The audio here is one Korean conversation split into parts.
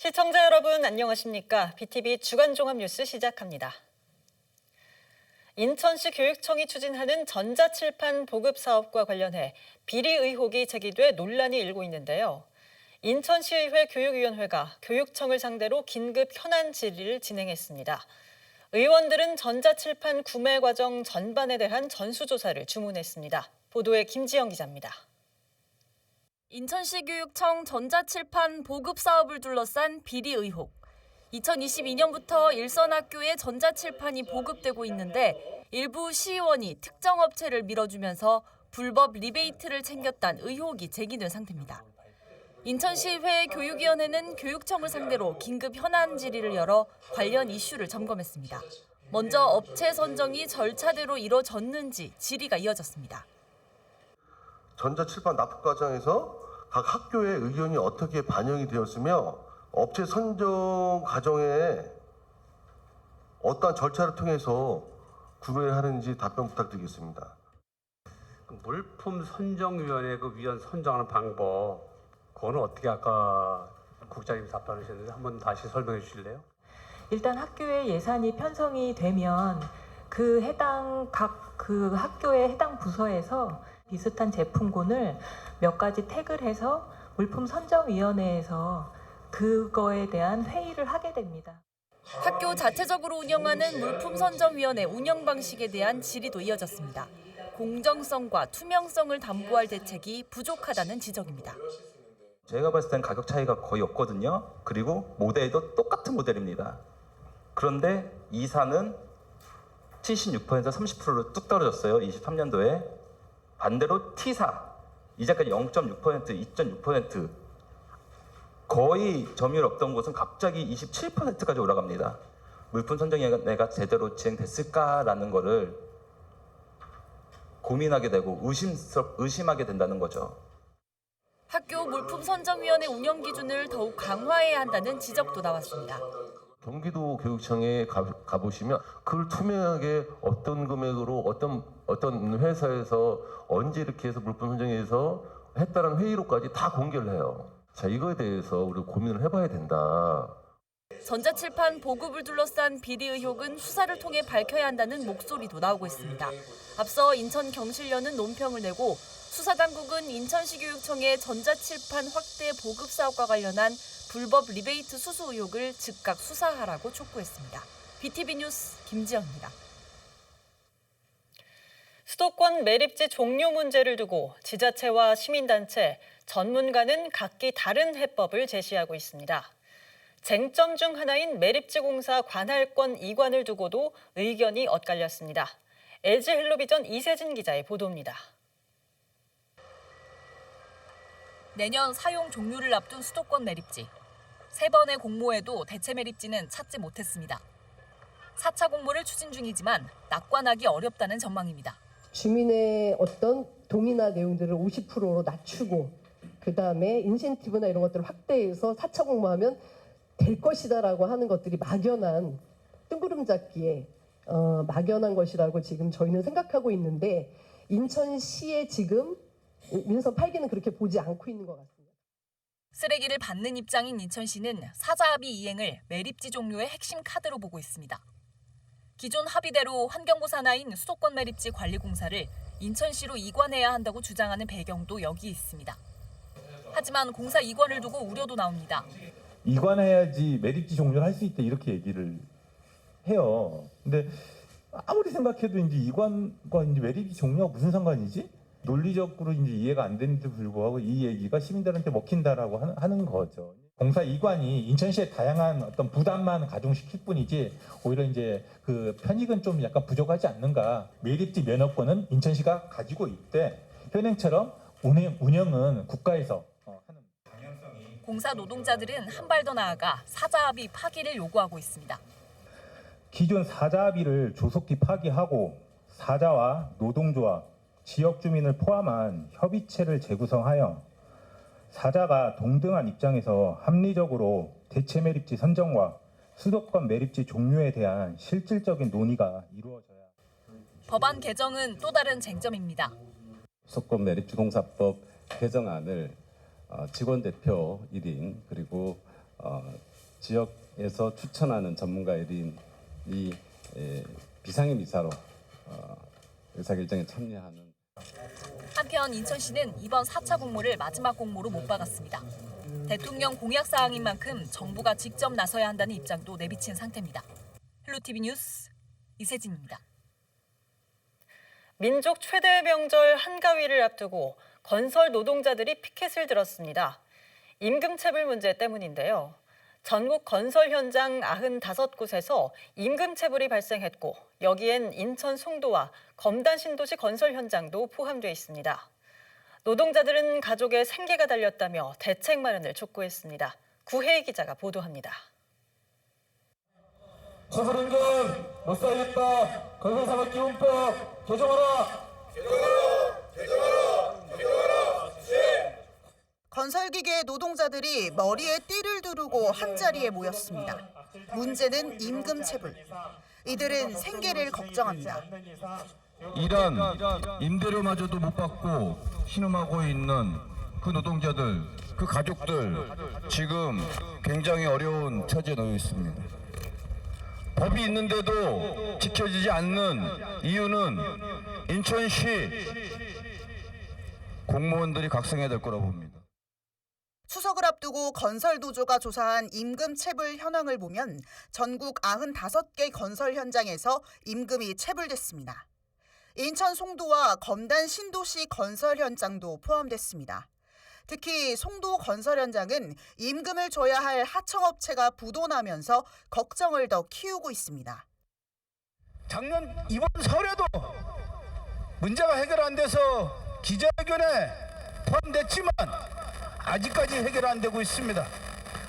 시청자 여러분 안녕하십니까? BTV 주간 종합 뉴스 시작합니다. 인천시 교육청이 추진하는 전자칠판 보급 사업과 관련해 비리 의혹이 제기돼 논란이 일고 있는데요. 인천시의회 교육위원회가 교육청을 상대로 긴급 현안 질의를 진행했습니다. 의원들은 전자칠판 구매 과정 전반에 대한 전수조사를 주문했습니다. 보도에 김지영 기자입니다. 인천시 교육청 전자칠판 보급 사업을 둘러싼 비리 의혹. 2022년부터 일선 학교에 전자칠판이 보급되고 있는데 일부 시의원이 특정 업체를 밀어주면서 불법 리베이트를 챙겼다는 의혹이 제기된 상태입니다. 인천시의회 교육위원회는 교육청을 상대로 긴급 현안 질의를 열어 관련 이슈를 점검했습니다. 먼저 업체 선정이 절차대로 이뤄졌는지 질의가 이어졌습니다. 전자칠판 납품 과정에서 각 학교의 의견이 어떻게 반영이 되었으며 업체 선정 과정에 어떠한 절차를 통해서 구매를 하는지 답변 부탁드리겠습니다. 물품 선정위원회 그 위원 선정하는 방법, 그거는 어떻게 아까 국장님 답변하셨는데 한번 다시 설명해 주실래요? 일단 학교의 예산이 편성이 되면 그 해당 각 그 학교의 해당 부서에서 비슷한 제품군을 몇 가지 태그를 해서 물품 선정위원회에서 그거에 대한 회의를 하게 됩니다. 학교 자체적으로 운영하는 물품선정위원회 운영 방식에 대한 질의도 이어졌습니다. 공정성과 투명성을 담보할 대책이 부족하다는 지적입니다. 제가 봤을 땐 가격 차이가 거의 없거든요. 그리고 모델도 똑같은 모델입니다. 그런데 이사는 76%에서 30%로 뚝 떨어졌어요. 23년도에. 반대로 T사, 이자까지 0.6%, 2.6%. 거의 점유율 없던 곳은 갑자기 27%까지 올라갑니다. 물품 선정위원회가 제대로 진행됐을까라는 거를 고민하게 되고 의심하게 된다는 거죠. 학교 물품선정위원회 운영 기준을 더욱 강화해야 한다는 지적도 나왔습니다. 경기도 교육청에 가보시면 그걸 투명하게 어떤 금액으로 어떤 회사에서 언제 이렇게 해서 물품 선정해서 했다는 회의록까지 다 공개를 해요. 자, 이거에 대해서 우리 고민을 해봐야 된다. 전자칠판 보급을 둘러싼 비리 의혹은 수사를 통해 밝혀야 한다는 목소리도 나오고 있습니다. 앞서 인천경실련은 논평을 내고 수사당국은 인천시 교육청의 전자칠판 확대 보급 사업과 관련한 불법 리베이트 수수 의혹을 즉각 수사하라고 촉구했습니다. BTV 뉴스 김지영입니다. 수도권 매립지 종료 문제를 두고 지자체와 시민단체, 전문가는 각기 다른 해법을 제시하고 있습니다. 쟁점 중 하나인 매립지 공사 관할권 이관을 두고도 의견이 엇갈렸습니다. LG 헬로비전 이세진 기자의 보도입니다. 내년 사용 종료를 앞둔 수도권 매립지. 3번의 공모에도 대체 매립지는 찾지 못했습니다. 4차 공모를 추진 중이지만 낙관하기 어렵다는 전망입니다. 주민의 어떤 동의나 내용들을 50%로 낮추고 그다음에 인센티브나 이런 것들을 확대해서 4차 공모하면 될 것이다라고 하는 것들이 막연한 뜬구름 잡기에 막연한 것이라고 지금 저희는 생각하고 있는데 인천시의 지금 민선 8기는 그렇게 보지 않고 있는 것 같습니다. 쓰레기를 받는 입장인 인천시는 사자 합의 이행을 매립지 종료의 핵심 카드로 보고 있습니다. 기존 합의대로 환경부 산하인 수도권 매립지 관리공사를 인천시로 이관해야 한다고 주장하는 배경도 여기 있습니다. 하지만 공사 이관을 두고 우려도 나옵니다. 이관해야지 매립지 종료를 할 수 있다 이렇게 얘기를 해요. 근데 아무리 생각해도 이제 이관과 이제 매립지 종료가 무슨 상관이지? 논리적으로 이제 이해가 안 되는데도 불구하고 이 얘기가 시민들한테 먹힌다라고 하는 거죠. 공사 이관이 인천시의 다양한 어떤 부담만 가중시킬 뿐이지 오히려 이제 그 편익은 좀 약간 부족하지 않는가. 매립지 면허권은 인천시가 가지고 있대. 현행처럼 운영은 국가에서 하는. 공사 노동자들은 한 발 더 나아가 사자 합의 파기를 요구하고 있습니다. 기존 사자 합의를 조속히 파기하고 사자와 노동조합, 지역 주민을 포함한 협의체를 재구성하여 사자가 동등한 입장에서 합리적으로 대체 매립지 선정과 수도권 매립지 종료에 대한 실질적인 논의가 이루어져야. 법안 개정은 또 다른 쟁점입니다. 수도권 매립지 공사법 개정안을 직원 대표 1인 그리고 지역에서 추천하는 전문가들이 비상임이사로 의사결정에 참여하는. 한편 인천시는 이번 4차 공모를 마지막 공모로 못 박았습니다. 대통령 공약 사항인 만큼 정부가 직접 나서야 한다는 입장도 내비친 상태입니다. 헬로티비 뉴스 이세진입니다. 민족 최대 명절 한가위를 앞두고 건설 노동자들이 피켓을 들었습니다. 임금체불 문제 때문인데요. 전국 건설 현장 95곳에서 임금체불이 발생했고 여기엔 인천 송도와 검단 신도시 건설 현장도 포함되어 있습니다. 노동자들은 가족의 생계가 달렸다며 대책 마련을 촉구했습니다. 구혜희 기자가 보도합니다. 체불임금 못 살겠다. 건설산업기본법 개정하라. 건설기계 노동자들이 머리에 띠를 두르고 한자리에 모였습니다. 문제는 임금체불. 이들은 생계를 걱정합니다. 일한 임대료마저도 못 받고 신음하고 있는 그 노동자들, 그 가족들 지금 굉장히 어려운 처지에 놓여 있습니다. 법이 있는데도 지켜지지 않는 이유는 인천시 공무원들이 각성해야 될 거라고 봅니다. 추석을 앞두고 건설노조가 조사한 임금체불 현황을 보면 전국 95개 건설 현장에서 임금이 체불됐습니다. 인천 송도와 검단 신도시 건설 현장도 포함됐습니다. 특히 송도 건설 현장은 임금을 줘야 할 하청업체가 부도나면서 걱정을 더 키우고 있습니다. 작년 이번 설에도 문제가 해결 안 돼서 기자회견에 포함됐지만 아직까지 해결 안 되고 있습니다.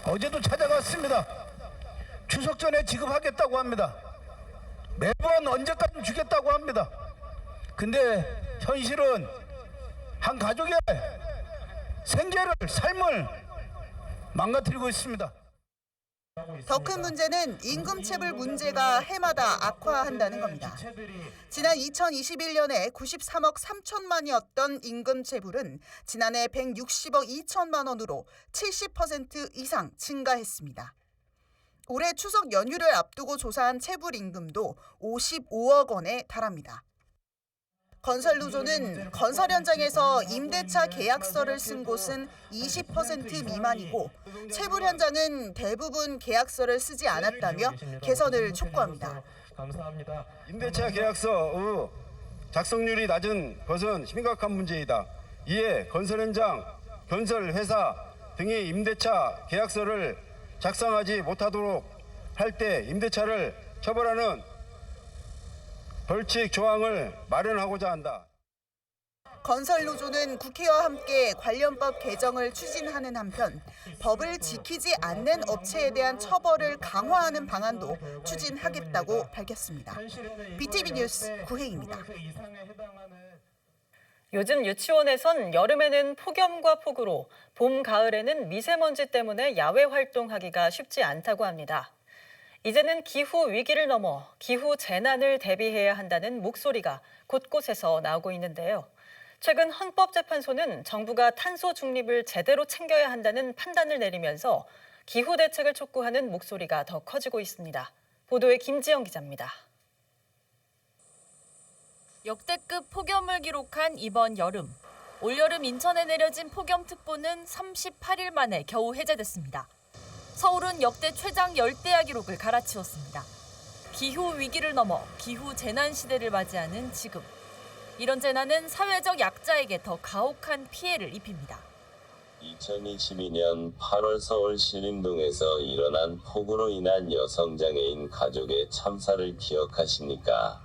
어제도 찾아갔습니다. 추석 전에 지급하겠다고 합니다. 매번 언제까지 주겠다고 합니다. 근데 현실은 한 가족의 생계를, 삶을 망가뜨리고 있습니다. 더 큰 문제는 임금체불 문제가 해마다 악화한다는 겁니다. 지난 2021년에 93억 3천만이었던 임금체불은 지난해 160억 2천만 원으로 70% 이상 증가했습니다. 올해 추석 연휴를 앞두고 조사한 체불 임금도 55억 원에 달합니다. 건설노조는 건설 현장에서 임대차 계약서를 쓴 곳은 20% 미만이고 체불 현장은 대부분 계약서를 쓰지 않았다며 개선을 촉구합니다. 임대차 계약서 작성률이 낮은 것은 심각한 문제이다. 이에 건설 현장, 건설 회사 등이 임대차 계약서를 작성하지 못하도록 할 때 임대차를 처벌하는 벌칙 조항을 마련하고자 한다. 건설노조는 국회와 함께 관련법 개정을 추진하는 한편 법을 지키지 않는 업체에 대한 처벌을 강화하는 방안도 추진하겠다고 밝혔습니다. BTV 뉴스 구혜입니다. 요즘 유치원에선 여름에는 폭염과 폭우로 봄, 가을에는 미세먼지 때문에 야외 활동하기가 쉽지 않다고 합니다. 이제는 기후 위기를 넘어 기후 재난을 대비해야 한다는 목소리가 곳곳에서 나오고 있는데요. 최근 헌법재판소는 정부가 탄소 중립을 제대로 챙겨야 한다는 판단을 내리면서 기후 대책을 촉구하는 목소리가 더 커지고 있습니다. 보도에 김지영 기자입니다. 역대급 폭염을 기록한 이번 여름. 올여름 인천에 내려진 폭염특보는 38일 만에 겨우 해제됐습니다. 서울은 역대 최장 열대야 기록을 갈아치웠습니다. 기후 위기를 넘어 기후 재난 시대를 맞이하는 지금. 이런 재난은 사회적 약자에게 더 가혹한 피해를 입힙니다. 2022년 8월 서울 신림동에서 일어난 폭우로 인한 여성장애인 가족의 참사를 기억하십니까?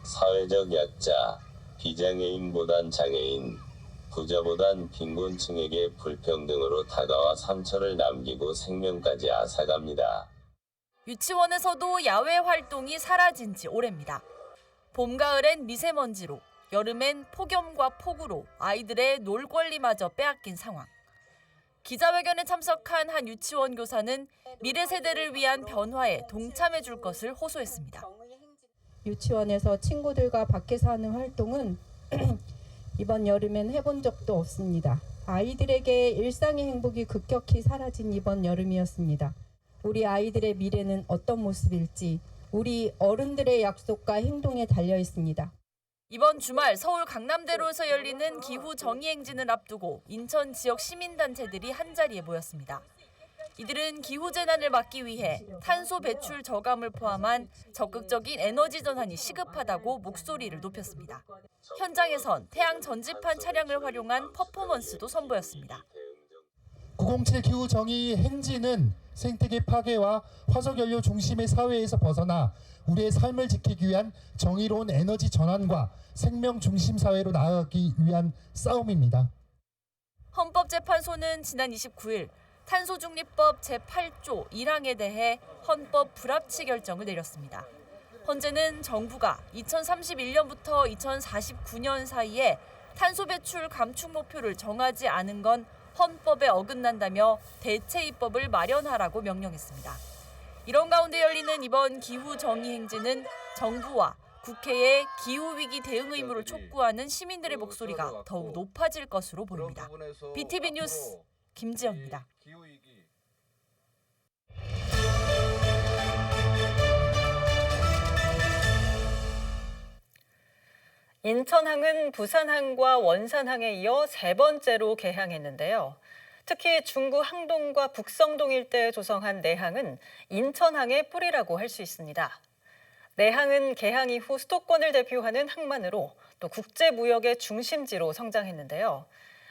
사회적 약자, 비장애인보단 장애인, 부자보단 빈곤층에게 불평등으로 다가와 상처를 남기고 생명까지 앗아갑니다. 유치원에서도 야외 활동이 사라진 지 오래입니다. 봄, 가을엔 미세먼지로, 여름엔 폭염과 폭우로 아이들의 놀 권리마저 빼앗긴 상황. 기자회견에 참석한 한 유치원 교사는 미래 세대를 위한 변화에 동참해 줄 것을 호소했습니다. 유치원에서 친구들과 밖에서 하는 활동은 이번 여름엔 해본 적도 없습니다. 아이들에게 일상의 행복이 급격히 사라진 이번 여름이었습니다. 우리 아이들의 미래는 어떤 모습일지 우리 어른들의 약속과 행동에 달려 있습니다. 이번 주말 서울 강남대로에서 열리는 기후 정의 행진을 앞두고 인천 지역 시민단체들이 한자리에 모였습니다. 이들은 기후재난을 막기 위해 탄소 배출 저감을 포함한 적극적인 에너지 전환이 시급하다고 목소리를 높였습니다. 현장에선 태양 전지판 차량을 활용한 퍼포먼스도 선보였습니다. 907 기후 정의 행진은 생태계 파괴와 화석연료 중심의 사회에서 벗어나 우리의 삶을 지키기 위한 정의로운 에너지 전환과 생명 중심 사회로 나아가기 위한 싸움입니다. 헌법재판소는 지난 29일 탄소중립법 제8조 1항에 대해 헌법 불합치 결정을 내렸습니다. 헌재는 정부가 2031년부터 2049년 사이에 탄소 배출 감축 목표를 정하지 않은 건 헌법에 어긋난다며 대체 입법을 마련하라고 명령했습니다. 이런 가운데 열리는 이번 기후 정의 행진은 정부와 국회의 기후위기 대응 의무를 촉구하는 시민들의 목소리가 더욱 높아질 것으로 보입니다. BTV 뉴스 김지연입니다. 인천항은 부산항과 원산항에 이어 세 번째로 개항했는데요. 특히 중구 항동과 북성동 일대에 조성한 내항은 인천항의 뿌리라고 할 수 있습니다. 내항은 개항 이후 수도권을 대표하는 항만으로 또 국제무역의 중심지로 성장했는데요.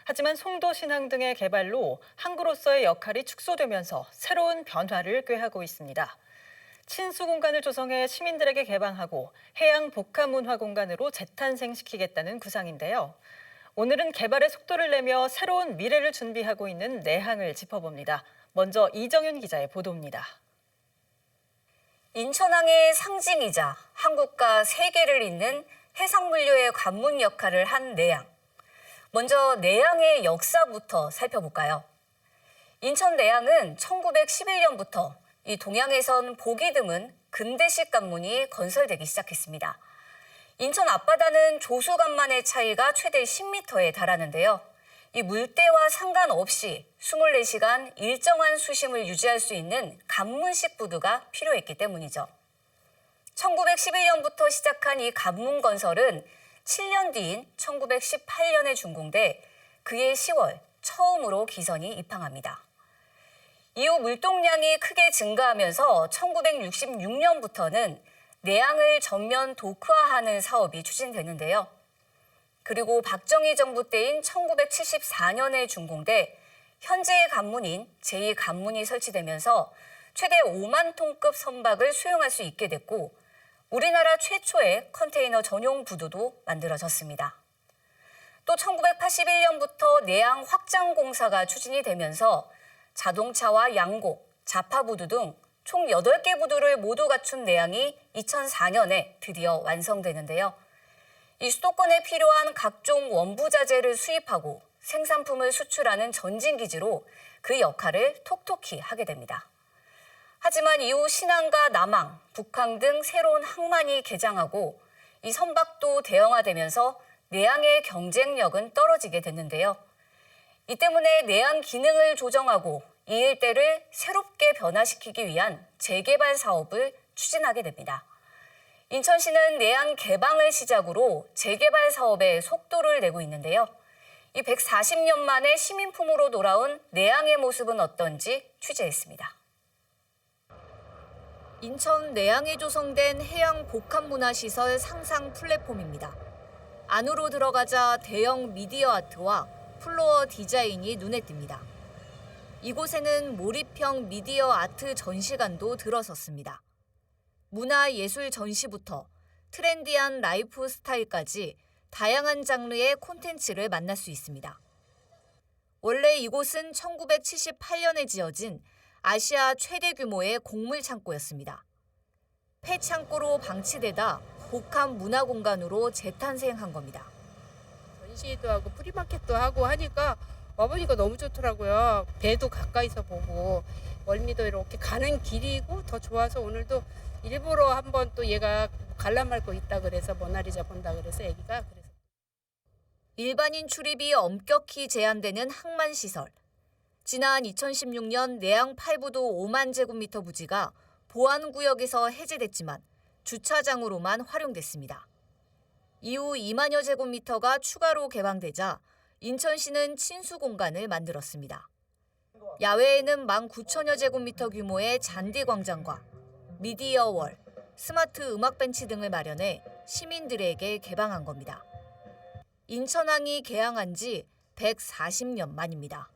하지만 송도 신항 등의 개발로 항구로서의 역할이 축소되면서 새로운 변화를 꾀하고 있습니다. 친수 공간을 조성해 시민들에게 개방하고 해양 복합 문화 공간으로 재탄생시키겠다는 구상인데요. 오늘은 개발의 속도를 내며 새로운 미래를 준비하고 있는 내항을 짚어봅니다. 먼저 이정윤 기자의 보도입니다. 인천항의 상징이자 한국과 세계를 잇는 해상물류의 관문 역할을 한 내항. 먼저 내항의 역사부터 살펴볼까요? 인천 내항은 1911년부터 이 동양에선 보기 드문 근대식 관문이 건설되기 시작했습니다. 인천 앞바다는 조수간만의 차이가 최대 10m에 달하는데요. 이 물때와 상관없이 24시간 일정한 수심을 유지할 수 있는 관문식 부두가 필요했기 때문이죠. 1911년부터 시작한 이 관문 건설은 7년 뒤인 1918년에 준공돼 그해 10월 처음으로 기선이 입항합니다. 이후 물동량이 크게 증가하면서 1966년부터는 내항을 전면 도크화하는 사업이 추진되는데요. 그리고 박정희 정부 때인 1974년에 준공돼 현재의 관문인 제2관문이 설치되면서 최대 5만 톤급 선박을 수용할 수 있게 됐고 우리나라 최초의 컨테이너 전용 부두도 만들어졌습니다. 또 1981년부터 내항 확장 공사가 추진이 되면서 자동차와 양곡, 자파부두 등 총 8개 부두를 모두 갖춘 내항이 2004년에 드디어 완성되는데요. 이 수도권에 필요한 각종 원부자재를 수입하고 생산품을 수출하는 전진기지로 그 역할을 톡톡히 하게 됩니다. 하지만 이후 신항과 남항, 북항 등 새로운 항만이 개장하고 이 선박도 대형화되면서 내항의 경쟁력은 떨어지게 됐는데요. 이 때문에 내항 기능을 조정하고 이 일대를 새롭게 변화시키기 위한 재개발 사업을 추진하게 됩니다. 인천시는 내항 개방을 시작으로 재개발 사업에 속도를 내고 있는데요. 이 140년 만에 시민품으로 돌아온 내항의 모습은 어떤지 취재했습니다. 인천 내항에 조성된 해양 복합문화시설 상상 플랫폼입니다. 안으로 들어가자 대형 미디어 아트와 플로어 디자인이 눈에 띕니다. 이곳에는 몰입형 미디어 아트 전시관도 들어섰습니다. 문화예술 전시부터 트렌디한 라이프 스타일까지 다양한 장르의 콘텐츠를 만날 수 있습니다. 원래 이곳은 1978년에 지어진 아시아 최대 규모의 곡물 창고였습니다. 폐창고로 방치되다 복합 문화 공간으로 재탄생한 겁니다. 전시도 하고 프리마켓도 하고 하니까 와보니까 너무 좋더라고요. 배도 가까이서 보고 월미도 이렇게 가는 길이고 더 좋아서 오늘도 일부러 한번 또 얘가 관람할 거 있다 그래서 모나리자 본다 그래서 애기가 그래서. 일반인 출입이 엄격히 제한되는 항만 시설. 지난 2016년 내양 8부도 5만 제곱미터 부지가 보안구역에서 해제됐지만 주차장으로만 활용됐습니다. 이후 2만여 제곱미터가 추가로 개방되자 인천시는 친수 공간을 만들었습니다. 야외에는 19,000여 제곱미터 규모의 잔디광장과 미디어월, 스마트 음악벤치 등을 마련해 시민들에게 개방한 겁니다. 인천항이 개항한 지 140년 만입니다.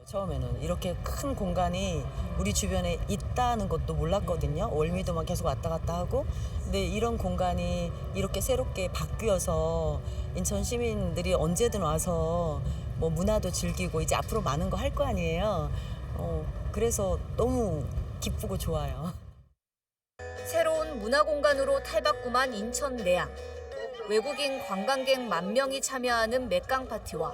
처음에는 이렇게 큰 공간이 우리 주변에 있다는 것도 몰랐거든요. 월미도만 계속 왔다 갔다 하고. 근데 이런 공간이 이렇게 새롭게 바뀌어서 인천 시민들이 언제든 와서 뭐 문화도 즐기고 이제 앞으로 많은 거 할 거 아니에요. 그래서 너무 기쁘고 좋아요. 새로운 문화공간으로 탈바꿈한 인천 내양. 외국인 관광객 10,000명이 참여하는 맥강 파티와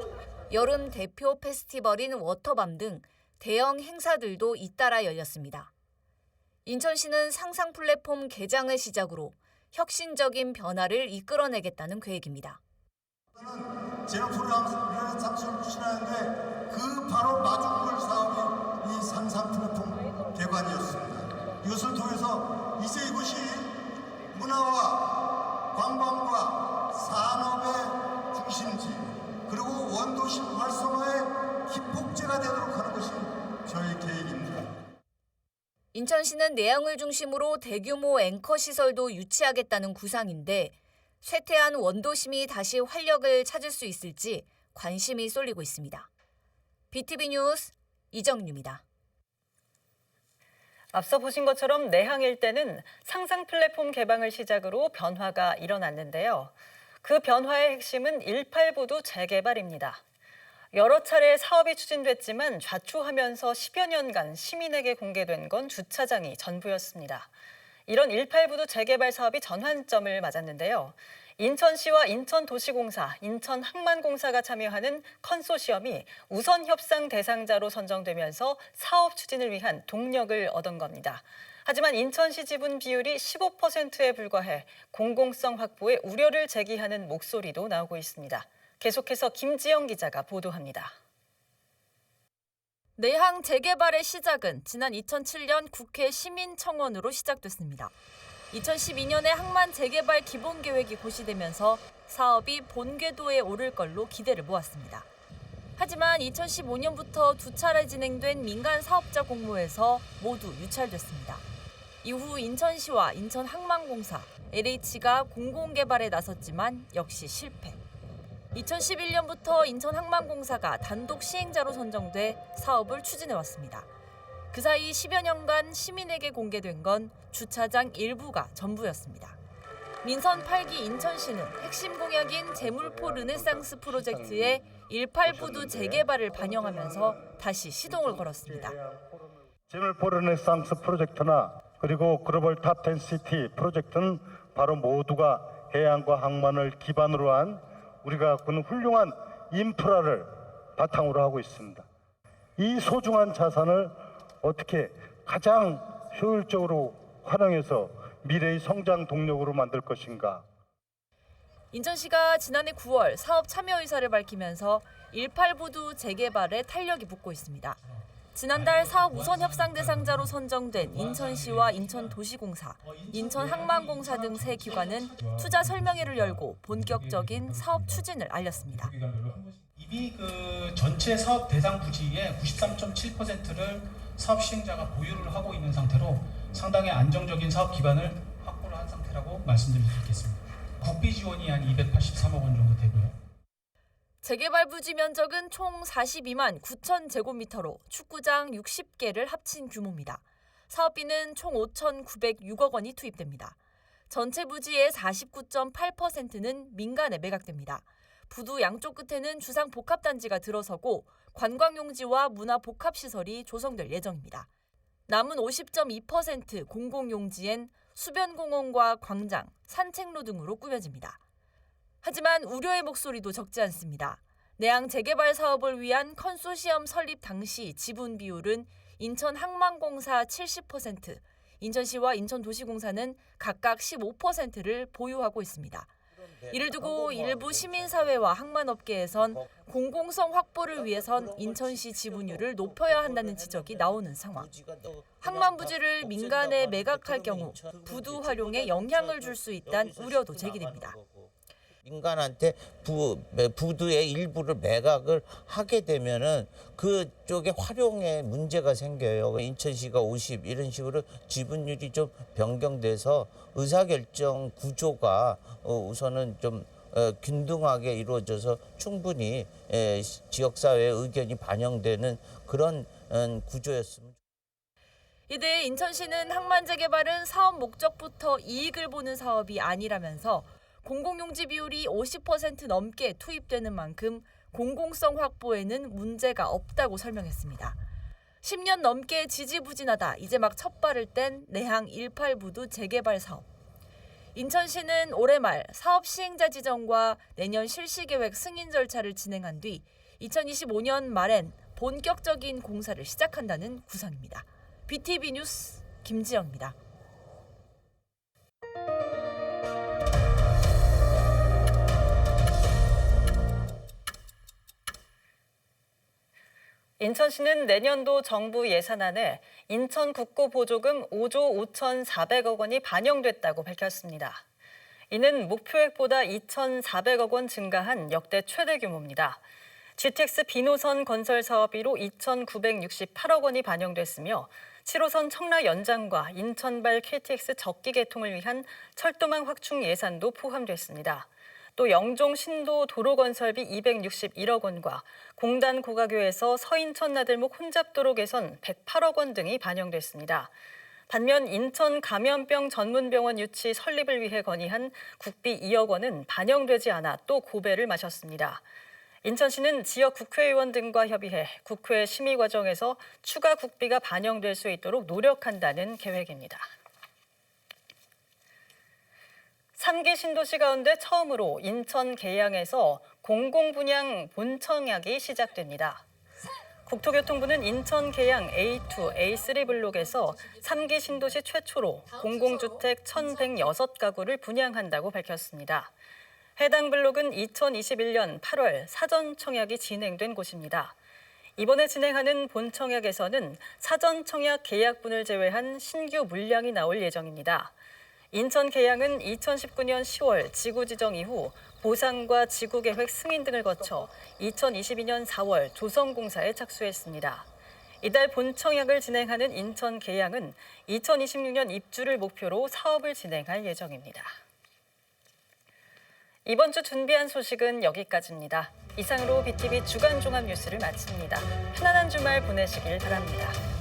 여름 대표 페스티벌인 워터밤 등 대형 행사들도 잇따라 열렸습니다. 인천시는 상상 플랫폼 개장을 시작으로 혁신적인 변화를 이끌어내겠다는 계획입니다. 제로 프로그램 장소를 추진하는데 그 바로 마중물 사업이 이 상상 플랫폼 개관이었습니다. 이것을 통해서 이제 이곳이 문화와 관광과 산업의 중심지 그리고 원도심 활성화의 기폭제가 되도록 하는 것이 저희 계획입니다. 인천시는 내양을 중심으로 대규모 앵커 시설도 유치하겠다는 구상인데 쇠퇴한 원도심이 다시 활력을 찾을 수 있을지 관심이 쏠리고 있습니다. BTV 뉴스 이정유입니다. 앞서 보신 것처럼 내항 일대는 상상 플랫폼 개방을 시작으로 변화가 일어났는데요. 그 변화의 핵심은 18부두 재개발입니다. 여러 차례 사업이 추진됐지만 좌초하면서 10여 년간 시민에게 공개된 건 주차장이 전부였습니다. 이런 18부두 재개발 사업이 전환점을 맞았는데요. 인천시와 인천도시공사, 인천항만공사가 참여하는 컨소시엄이 우선 협상 대상자로 선정되면서 사업 추진을 위한 동력을 얻은 겁니다. 하지만 인천시 지분 비율이 15%에 불과해 공공성 확보에 우려를 제기하는 목소리도 나오고 있습니다. 계속해서 김지영 기자가 보도합니다. 내항 재개발의 시작은 지난 2007년 국회 시민청원으로 시작됐습니다. 2012년에 항만 재개발 기본계획이 고시되면서 사업이 본궤도에 오를 걸로 기대를 모았습니다. 하지만 2015년부터 두 차례 진행된 민간 사업자 공모에서 모두 유찰됐습니다. 이후 인천시와 인천항만공사, LH가 공공개발에 나섰지만 역시 실패. 2011년부터 인천항만공사가 단독 시행자로 선정돼 사업을 추진해왔습니다. 그 사이 10여 년간 시민에게 공개된 건 주차장 일부가 전부였습니다. 민선 8기 인천시는 핵심 공약인 제물포 르네상스 프로젝트의 18부두 재개발을 반영하면서 다시 시동을 걸었습니다. 제물포 르네상스 프로젝트나 그리고 글로벌 탑 10시티 프로젝트는 바로 모두가 해양과 항만을 기반으로 한 우리가 그는 훌륭한 인프라를 바탕으로 하고 있습니다. 이 소중한 자산을 어떻게 가장 효율적으로 활용해서 미래의 성장 동력으로 만들 것인가. 인천시가 지난해 9월 사업 참여 의사를 밝히면서 18부두 재개발에 탄력이 붙고 있습니다. 지난달 사업 우선 협상 대상자로 선정된 인천시와 인천도시공사, 인천항만공사 등 세 기관은 투자 설명회를 열고 본격적인 사업 추진을 알렸습니다. 이미 전체 사업 대상 부지의 93.7%를 사업 시행자가 보유를 하고 있는 상태로 상당히 안정적인 사업 기반을 확보를 한 상태라고 말씀드릴 수 있겠습니다. 국비 지원이 한 283억 원 정도 되고요. 재개발 부지 면적은 총 42만 9천 제곱미터로 축구장 60개를 합친 규모입니다. 사업비는 총 5,906억 원이 투입됩니다. 전체 부지의 49.8%는 민간에 매각됩니다. 부두 양쪽 끝에는 주상 복합단지가 들어서고 관광용지와 문화복합시설이 조성될 예정입니다. 남은 50.2% 공공용지엔 수변공원과 광장, 산책로 등으로 꾸며집니다. 하지만 우려의 목소리도 적지 않습니다. 내양 재개발 사업을 위한 컨소시엄 설립 당시 지분 비율은 인천항만공사 70%, 인천시와 인천도시공사는 각각 15%를 보유하고 있습니다. 이를 두고 일부 시민사회와 항만업계에선 공공성 확보를 위해선 인천시 지분율을 높여야 한다는 지적이 나오는 상황. 항만 부지를 민간에 매각할 경우 부두 활용에 영향을 줄 수 있다는 우려도 제기됩니다. 민간한테 부두의 일부를 매각을 하게 되면은 그쪽에 활용에 문제가 생겨요. 인천시가 50 이런 식으로 지분율이 좀 변경돼서 의사결정 구조가 우선은 좀 균등하게 이루어져서 충분히 지역사회의 의견이 반영되는 그런 구조였습니다. 이때 인천시는 항만 재개발은 사업 목적부터 이익을 보는 사업이 아니라면서 공공용지 비율이 50% 넘게 투입되는 만큼 공공성 확보에는 문제가 없다고 설명했습니다. 10년 넘게 지지부진하다 이제 막 첫 발을 뗀 내항 18부두 재개발 사업. 인천시는 올해 말 사업 시행자 지정과 내년 실시계획 승인 절차를 진행한 뒤 2025년 말엔 본격적인 공사를 시작한다는 구상입니다. BTV 뉴스 김지영입니다. 인천시는 내년도 정부 예산안에 인천 국고 보조금 5조 5,400억 원이 반영됐다고 밝혔습니다. 이는 목표액보다 2,400억 원 증가한 역대 최대 규모입니다. GTX 비노선 건설 사업비로 2,968억 원이 반영됐으며 7호선 청라 연장과 인천발 KTX 적기 개통을 위한 철도망 확충 예산도 포함됐습니다. 또 영종 신도 도로 건설비 261억 원과 공단 고가교에서 서인천 나들목 혼잡도로 개선 108억 원 등이 반영됐습니다. 반면 인천 감염병 전문병원 유치 설립을 위해 건의한 국비 2억 원은 반영되지 않아 또 고배를 마셨습니다. 인천시는 지역 국회의원 등과 협의해 국회 심의 과정에서 추가 국비가 반영될 수 있도록 노력한다는 계획입니다. 3기 신도시 가운데 처음으로 인천 계양에서 공공분양 본청약이 시작됩니다. 국토교통부는 인천 계양 A2, A3 블록에서 3기 신도시 최초로 공공주택 1,106가구를 분양한다고 밝혔습니다. 해당 블록은 2021년 8월 사전 청약이 진행된 곳입니다. 이번에 진행하는 본청약에서는 사전 청약 계약분을 제외한 신규 물량이 나올 예정입니다. 인천 계양은 2019년 10월 지구 지정 이후 보상과 지구계획 승인 등을 거쳐 2022년 4월 조성공사에 착수했습니다. 이달 본청약을 진행하는 인천 계양은 2026년 입주를 목표로 사업을 진행할 예정입니다. 이번 주 준비한 소식은 여기까지입니다. 이상으로 BTV 주간 종합 뉴스를 마칩니다. 편안한 주말 보내시길 바랍니다.